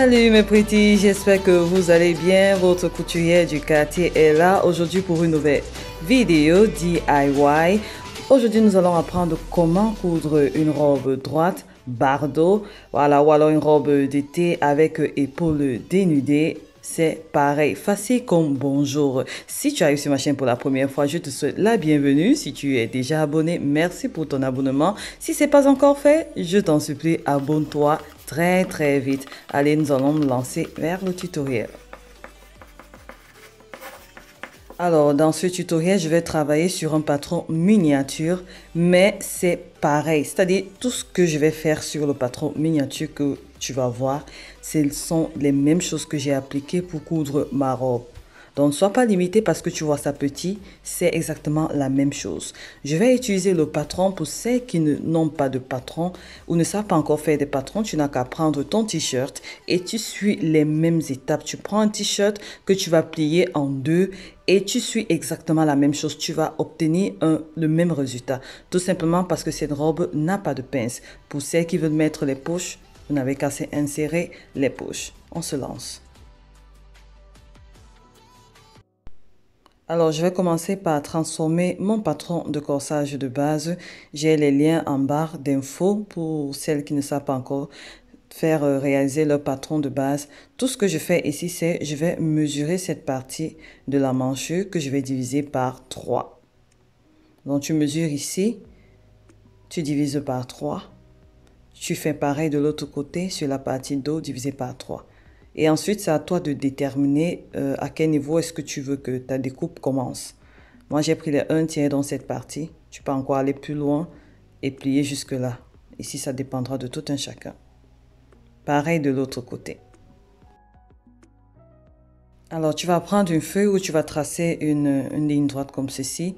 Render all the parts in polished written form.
Salut mes petits, j'espère que vous allez bien. Votre couturière du quartier est là aujourd'hui pour une nouvelle vidéo DIY. Aujourd'hui, nous allons apprendre comment coudre une robe droite, bardeau, voilà, ou alors une robe d'été avec épaules dénudées. C'est pareil, facile comme bonjour. Si tu arrives sur ma chaîne pour la première fois, je te souhaite la bienvenue. Si tu es déjà abonné, merci pour ton abonnement. Si ce n'est pas encore fait, je t'en supplie, abonne-toi très vite. Allez, nous allons nous lancer vers le tutoriel. Alors, dans ce tutoriel, je vais travailler sur un patron miniature, mais c'est pareil. C'est-à-dire, tout ce que je vais faire sur le patron miniature que tu vas voir, ce sont les mêmes choses que j'ai appliquées pour coudre ma robe. Donc, ne sois pas limité parce que tu vois ça petit, c'est exactement la même chose. Je vais utiliser le patron pour ceux qui n'ont pas de patron ou ne savent pas encore faire des patrons. Tu n'as qu'à prendre ton t-shirt et tu suis les mêmes étapes. Tu prends un t-shirt que tu vas plier en deux et tu suis exactement la même chose. Tu vas obtenir le même résultat. Tout simplement parce que cette robe n'a pas de pince. Pour ceux qui veulent mettre les poches, vous n'avez qu'à insérer les poches. On se lance. Alors, je vais commencer par transformer mon patron de corsage de base. J'ai les liens en barre d'infos pour celles qui ne savent pas encore faire réaliser leur patron de base. Tout ce que je fais ici, c'est je vais mesurer cette partie de la manchure que je vais diviser par 3. Donc, tu mesures ici, tu divises par 3. Tu fais pareil de l'autre côté sur la partie dos divisé par 3. Et ensuite, c'est à toi de déterminer à quel niveau est-ce que tu veux que ta découpe commence. Moi, j'ai pris les 1/3 dans cette partie. Tu peux encore aller plus loin et plier jusque là. Ici, ça dépendra de tout un chacun. Pareil de l'autre côté. Alors, tu vas prendre une feuille où tu vas tracer une ligne droite comme ceci.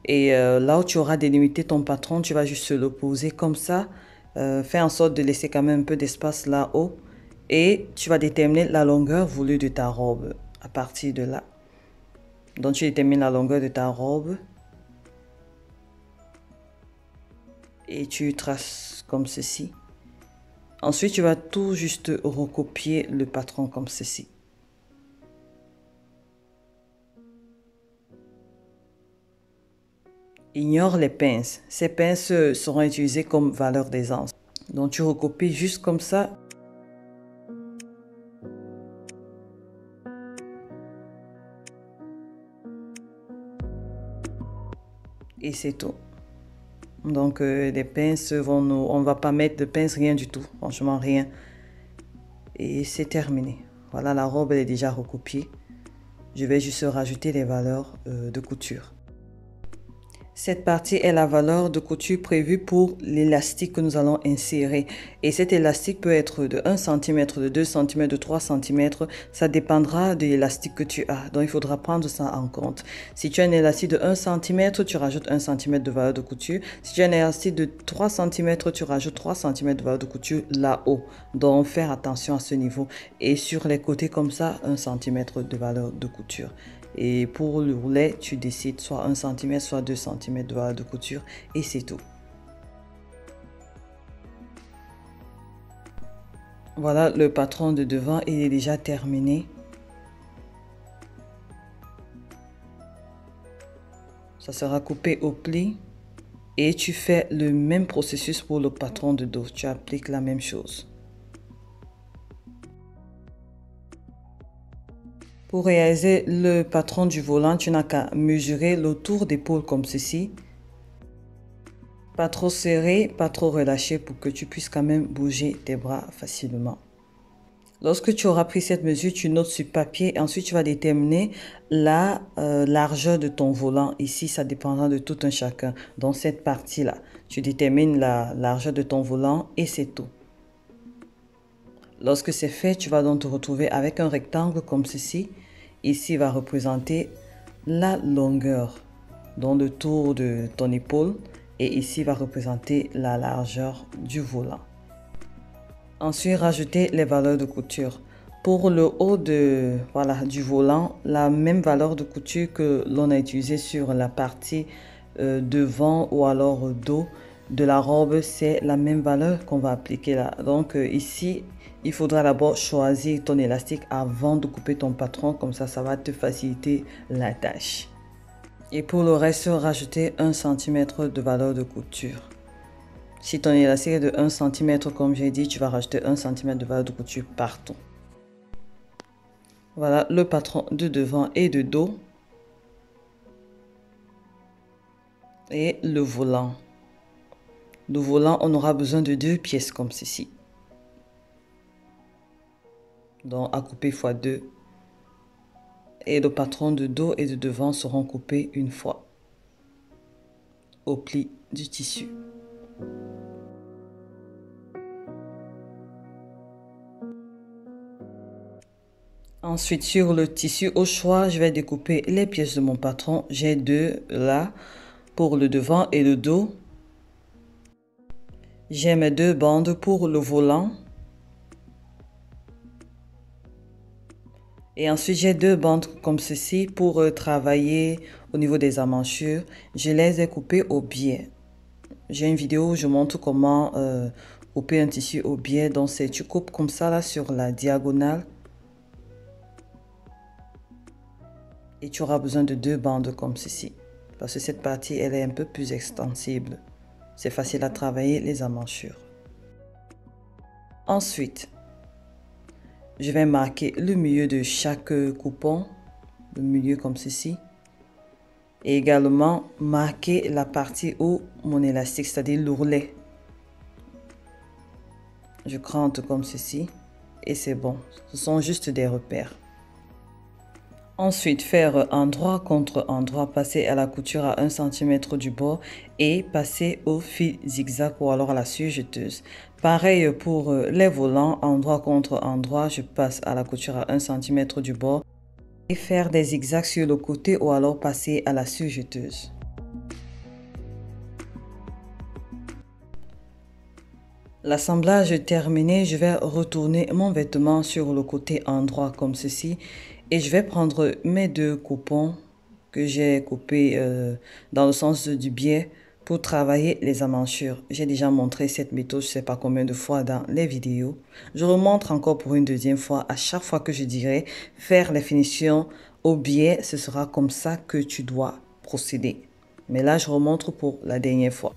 Et là où tu auras délimité ton patron, tu vas juste le poser comme ça. Fais en sorte de laisser quand même un peu d'espace là-haut. Et tu vas déterminer la longueur voulue de ta robe à partir de là. Donc, tu détermines la longueur de ta robe. Et tu traces comme ceci. Ensuite, tu vas tout juste recopier le patron comme ceci. Ignore les pinces. Ces pinces seront utilisées comme valeur d'aisance. Donc, tu recopies juste comme ça. Et c'est tout. Donc, les pinces on ne va pas mettre de pinces, rien du tout. Franchement, rien. Et c'est terminé. Voilà, la robe elle est déjà recopiée. Je vais juste rajouter les valeurs de couture. Cette partie est la valeur de couture prévue pour l'élastique que nous allons insérer. Et cet élastique peut être de 1 cm, de 2 cm, de 3 cm. Ça dépendra de l'élastique que tu as. Donc, il faudra prendre ça en compte. Si tu as un élastique de 1 cm, tu rajoutes 1 cm de valeur de couture. Si tu as un élastique de 3 cm, tu rajoutes 3 cm de valeur de couture là-haut. Donc, faire attention à ce niveau. Et sur les côtés comme ça, 1 cm de valeur de couture. Et pour le roulet, tu décides soit 1 cm, soit 2 cm de valeur de couture et c'est tout. Voilà, le patron de devant, il est déjà terminé. Ça sera coupé au pli. Et tu fais le même processus pour le patron de dos. Tu appliques la même chose. Pour réaliser le patron du volant, tu n'as qu'à mesurer le tour d'épaule comme ceci. Pas trop serré, pas trop relâché pour que tu puisses quand même bouger tes bras facilement. Lorsque tu auras pris cette mesure, tu notes sur papier et ensuite tu vas déterminer la largeur de ton volant. Ici, ça dépendra de tout un chacun. Dans cette partie-là, tu détermines la largeur de ton volant et c'est tout. Lorsque c'est fait, tu vas donc te retrouver avec un rectangle comme ceci. Ici va représenter la longueur, donc le tour de ton épaule. Et ici va représenter la largeur du volant. Ensuite, rajoutez les valeurs de couture. Pour le haut du volant, la même valeur de couture que l'on a utilisée sur la partie devant ou alors dos. de la robe, c'est la même valeur qu'on va appliquer là. Donc ici, il faudra d'abord choisir ton élastique avant de couper ton patron. Comme ça va te faciliter la tâche. Et pour le reste, rajouter 1 cm de valeur de couture. Si ton élastique est de 1 cm, comme j'ai dit, tu vas rajouter 1 cm de valeur de couture partout. Voilà le patron de devant et de dos. Et le volant. Le volant, on aura besoin de 2 pièces comme ceci. Donc à couper x 2. Et le patron de dos et de devant seront coupés une fois au pli du tissu. Ensuite, sur le tissu au choix, je vais découper les pièces de mon patron. J'ai 2 là pour le devant et le dos. J'ai mes 2 bandes pour le volant. Et ensuite, j'ai 2 bandes comme ceci pour travailler au niveau des emmanchures. Je les ai coupées au biais. J'ai une vidéo où je montre comment couper un tissu au biais. Donc, tu coupes comme ça là sur la diagonale. Et tu auras besoin de 2 bandes comme ceci. Parce que cette partie, elle est un peu plus extensible. C'est facile à travailler les emmanchures. Ensuite, je vais marquer le milieu de chaque coupon. Le milieu comme ceci. Et également marquer la partie où mon élastique, c'est-à-dire l'ourlet. Je crante comme ceci. Et c'est bon. Ce sont juste des repères. Ensuite, faire endroit contre endroit, passer à la couture à 1 cm du bord et passer au fil zigzag ou alors à la surjeteuse. Pareil pour les volants, endroit contre endroit, je passe à la couture à 1 cm du bord et faire des zigzags sur le côté ou alors passer à la surjeteuse. L'assemblage terminé, je vais retourner mon vêtement sur le côté endroit comme ceci. Et je vais prendre mes 2 coupons que j'ai coupés dans le sens du biais pour travailler les emmanchures. J'ai déjà montré cette méthode, je ne sais pas combien de fois dans les vidéos. Je remontre encore pour une deuxième fois. À chaque fois que je dirai faire les finitions au biais, ce sera comme ça que tu dois procéder. Mais là, je remontre pour la dernière fois.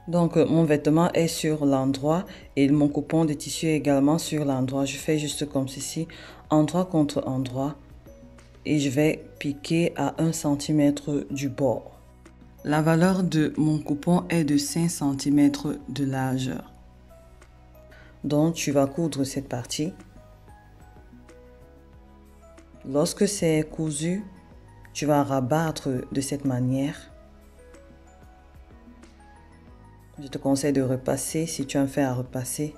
Donc, mon vêtement est sur l'endroit et mon coupon de tissu est également sur l'endroit. Je fais juste comme ceci, endroit contre endroit. Et je vais piquer à 1 cm du bord. La valeur de mon coupon est de 5 cm de largeur. Donc, tu vas coudre cette partie. Lorsque c'est cousu, tu vas rabattre de cette manière. Je te conseille de repasser si tu as un fer à repasser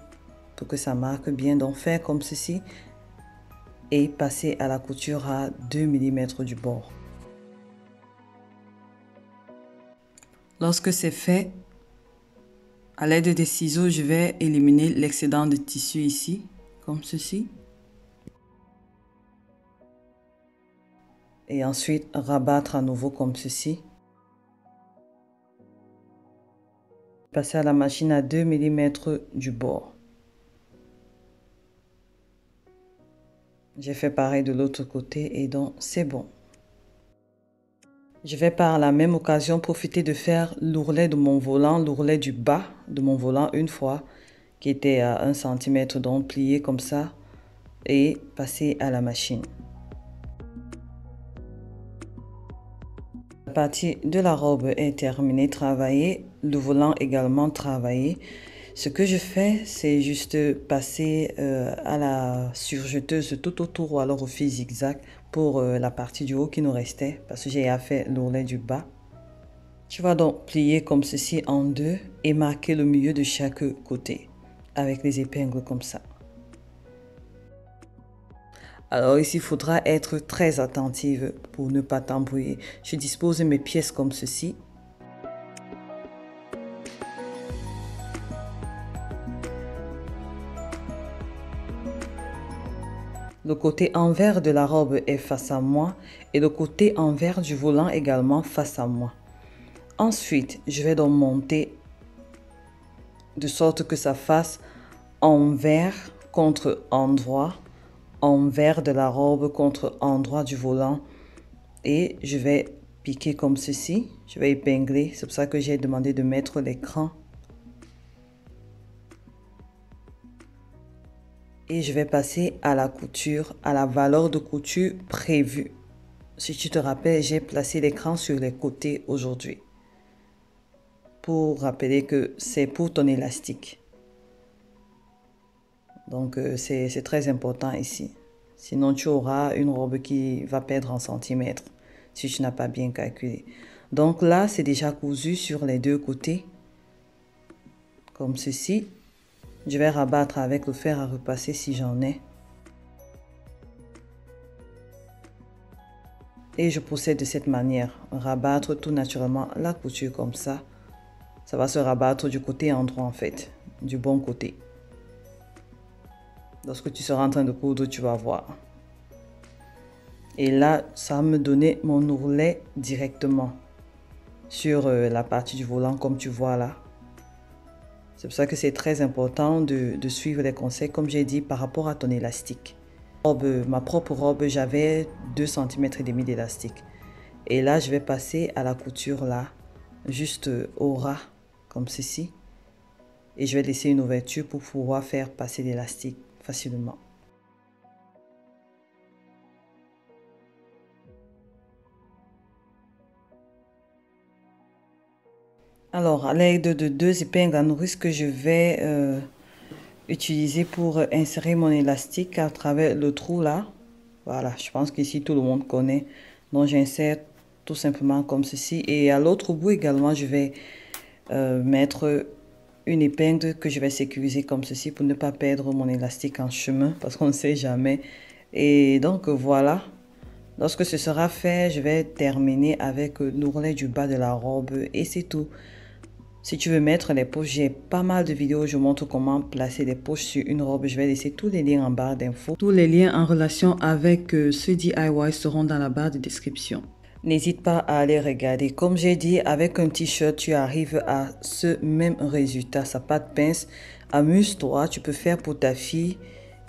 pour que ça marque bien. Donc, faire comme ceci et passer à la couture à 2 mm du bord. Lorsque c'est fait, à l'aide des ciseaux, je vais éliminer l'excédent de tissu ici, comme ceci. Et ensuite, rabattre à nouveau comme ceci. Passer à la machine à 2 mm du bord. J'ai fait pareil de l'autre côté et donc c'est bon. Je vais par la même occasion profiter de faire l'ourlet de mon volant, l'ourlet du bas de mon volant une fois, qui était à 1 cm, donc plié comme ça et passer à la machine. La partie de la robe est terminée, travaillée, le volant également travaillé. Ce que je fais, c'est juste passer à la surjeteuse tout autour ou alors au fil zigzag pour la partie du haut qui nous restait parce que j'ai fait l'ourlet du bas. Tu vas donc plier comme ceci en 2 et marquer le milieu de chaque côté avec les épingles comme ça. Alors ici, il faudra être très attentive pour ne pas t'embrouiller. Je dispose mes pièces comme ceci. Le côté envers de la robe est face à moi et le côté envers du volant également face à moi. Ensuite, je vais donc monter de sorte que ça fasse envers contre endroit, envers de la robe contre endroit du volant. Et je vais piquer comme ceci, je vais épingler, c'est pour ça que j'ai demandé de mettre l'écran. Et je vais passer à la couture, à la valeur de couture prévue. Si tu te rappelles, j'ai placé l'écran sur les côtés aujourd'hui. Pour rappeler que c'est pour ton élastique. Donc c'est très important ici. Sinon tu auras une robe qui va perdre en centimètres si tu n'as pas bien calculé. Donc là c'est déjà cousu sur les deux côtés. Comme ceci. Je vais rabattre avec le fer à repasser si j'en ai. Et je procède de cette manière. Rabattre tout naturellement la couture comme ça. Ça va se rabattre du côté endroit en fait. Du bon côté. Lorsque tu seras en train de coudre, tu vas voir. Et là, ça va me donner mon ourlet directement sur la partie du volant comme tu vois là. C'est pour ça que c'est très important de suivre les conseils, comme j'ai dit, par rapport à ton élastique. Ma propre robe, j'avais 2,5 cm d'élastique. Et là, je vais passer à la couture là, juste au ras, comme ceci. Et je vais laisser une ouverture pour pouvoir faire passer l'élastique facilement. Alors, à l'aide de 2 épingles à nourrice que je vais utiliser pour insérer mon élastique à travers le trou là. Voilà, je pense qu'ici tout le monde connaît. Donc, j'insère tout simplement comme ceci. Et à l'autre bout également, je vais mettre une épingle que je vais sécuriser comme ceci pour ne pas perdre mon élastique en chemin parce qu'on ne sait jamais. Et donc, voilà. Lorsque ce sera fait, je vais terminer avec l'ourlet du bas de la robe et c'est tout. Si tu veux mettre les poches, j'ai pas mal de vidéos où je montre comment placer les poches sur une robe. Je vais laisser tous les liens en barre d'infos. Tous les liens en relation avec ce DIY seront dans la barre de description. N'hésite pas à aller regarder. Comme j'ai dit, avec un t-shirt, tu arrives à ce même résultat. Ça pas de pince. Amuse-toi, tu peux faire pour ta fille.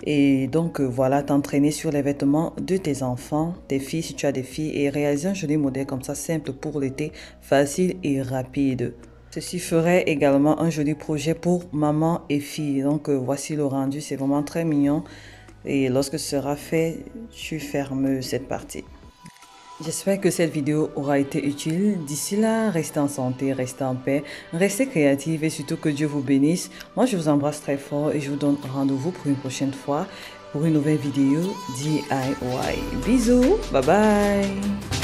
Et donc voilà, t'entraîner sur les vêtements de tes enfants, tes filles si tu as des filles. Et réaliser un joli modèle comme ça, simple pour l'été, facile et rapide. Ceci ferait également un joli projet pour maman et fille. Donc voici le rendu, c'est vraiment très mignon. Et lorsque ce sera fait, tu fermes cette partie. J'espère que cette vidéo aura été utile. D'ici là, restez en santé, restez en paix, restez créatifs et surtout que Dieu vous bénisse. Moi, je vous embrasse très fort et je vous donne rendez-vous pour une prochaine fois pour une nouvelle vidéo DIY. Bisous, bye bye.